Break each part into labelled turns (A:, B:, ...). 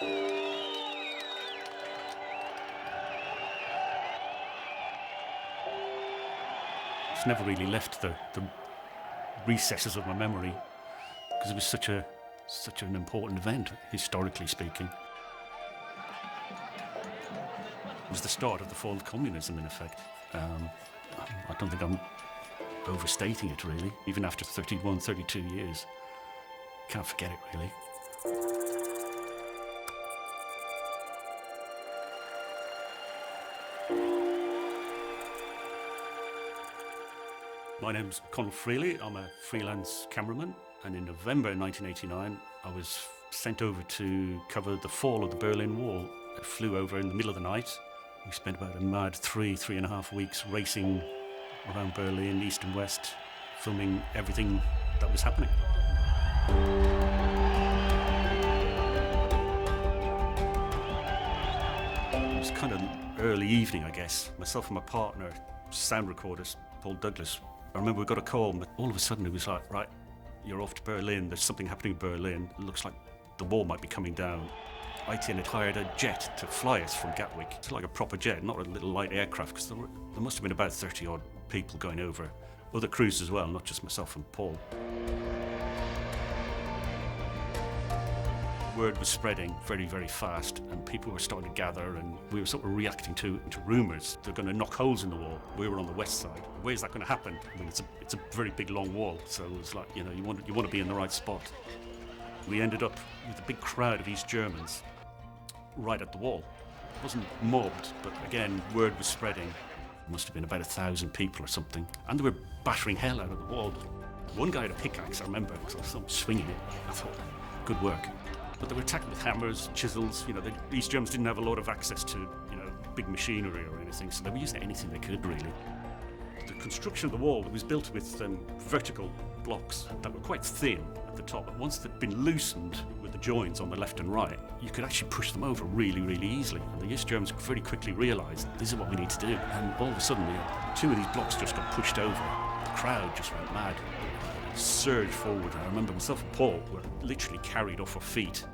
A: It's never really left the recesses of my memory because it was such an important event, historically speaking. It was the start of the fall of communism, in effect. I don't think I'm overstating it, really, even after 31, 32 years. Can't forget it, really. My name's Conall Freeley. I'm a freelance cameraman, and in November 1989 I was sent over to cover the fall of the Berlin Wall. I flew over in the middle of the night. We spent about a mad 3.5 weeks racing around Berlin, east and west, filming everything that was happening. It was kind of an early evening, I guess. Myself and my partner, sound recordist Paul Douglas, I remember we got a call, but all of a sudden it was like, right, you're off to Berlin, there's something happening in Berlin, it looks like the wall might be coming down. ITN had hired a jet to fly us from Gatwick. It's like a proper jet, not a little light aircraft, because there must have been about 30 odd people going over. Other crews as well, not just myself and Paul. Word was spreading very, very fast, and people were starting to gather, and we were sort of reacting to rumours. They're going to knock holes in the wall. We were on the west side. Where's that going to happen? I mean, it's a very big, long wall, so it was like, you know, you want to be in the right spot. We ended up with a big crowd of East Germans right at the wall. It wasn't mobbed, but again, word was spreading. It must have been about 1,000 people or something, and they were battering hell out of the wall. One guy had a pickaxe, I remember, because I saw him swinging it. I thought, good work. But they were attacking with hammers, chisels. You know, the East Germans didn't have a lot of access to, you know, big machinery or anything, so they were using anything they could, really. The construction of the wall was built with vertical blocks that were quite thin at the top. But once they'd been loosened with the joins on the left and right, you could actually push them over really, really easily. And the East Germans very quickly realised, this is what we need to do. And all of a sudden, two of these blocks just got pushed over. The crowd just went mad. Surged forward. I remember myself and Paul were literally carried off our feet.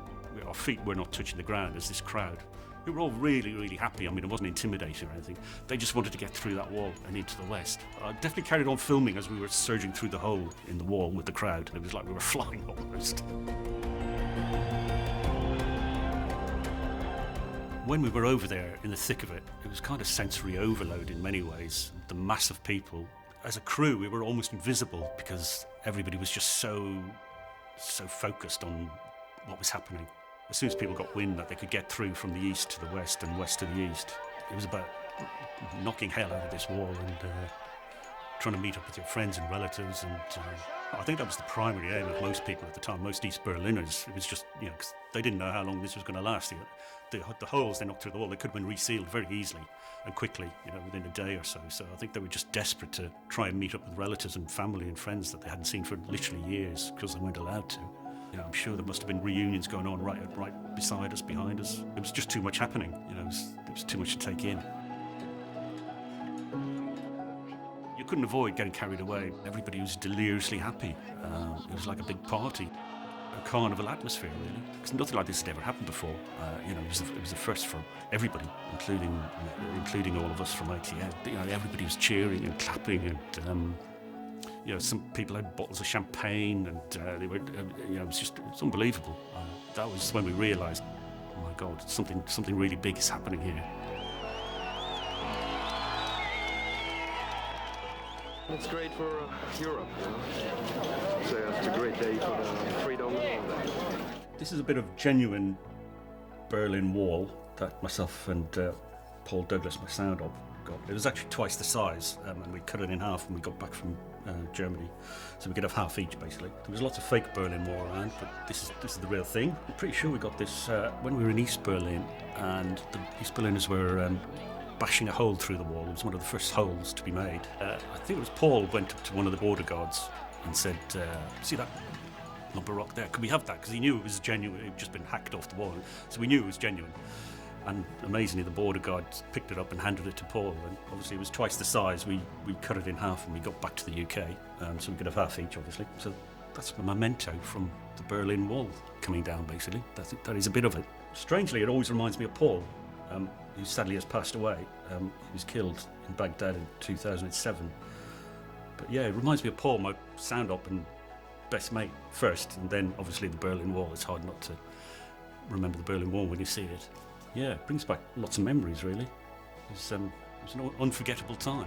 A: Our feet were not touching the ground as this crowd, who were all really, really happy. I mean, it wasn't intimidating or anything. They just wanted to get through that wall and into the west. I definitely carried on filming as we were surging through the hole in the wall with the crowd. It was like we were flying almost. When we were over there in the thick of it, it was kind of sensory overload in many ways. The mass of people. As a crew, we were almost invisible because everybody was just so focused on what was happening. As soon as people got wind that they could get through from the east to the west and west to the east, it was about knocking hell out of this wall and trying to meet up with your friends and relatives. And I think that was the primary aim of most people at the time, most East Berliners. It was just, you know, 'cause they didn't know how long this was going to last. The holes they knocked through the wall, they could have been resealed very easily and quickly, you know, within a day or so. So I think they were just desperate to try and meet up with relatives and family and friends that they hadn't seen for literally years because they weren't allowed to. You know, I'm sure there must have been reunions going on right beside us, behind us. It was just too much happening. You know, it was too much to take in. You couldn't avoid getting carried away. Everybody was deliriously happy. It was like a big party. A carnival atmosphere, really, because nothing like this had ever happened before. You know, it was the first for everybody, including all of us from ITN. You know, everybody was cheering and clapping, and you know, some people had bottles of champagne, and they were, you know, it's unbelievable. That was when we realised, oh my God, something really big is happening here.
B: It's great for Europe, you know? So it's a great day for the freedom and all that.
A: This is a bit of genuine Berlin Wall that myself and Paul Douglas, my sound op, got. It was actually twice the size, and we cut it in half when we got back from Germany, so we could have half each basically. There was lots of fake Berlin Wall around, but this is the real thing. I'm pretty sure we got this when we were in East Berlin, and the East Berliners were bashing a hole through the wall. It was one of the first holes to be made. I think it was Paul went up to one of the border guards and said, see that lump of rock there? Could we have that? Because he knew it was genuine. It had just been hacked off the wall, so we knew it was genuine. And amazingly, the border guard picked it up and handed it to Paul. And obviously, it was twice the size. We cut it in half when we got back to the UK, so we could have half each, obviously. So that's a memento from the Berlin Wall. coming down, basically. That is a bit of it. Strangely, it always reminds me of Paul, who sadly has passed away. He was killed in Baghdad in 2007. But yeah, it reminds me of Paul, my sound-op and best mate first, and then obviously the Berlin Wall. It's hard not to remember the Berlin Wall when you see it. Yeah, it brings back lots of memories, really. It was an unforgettable time.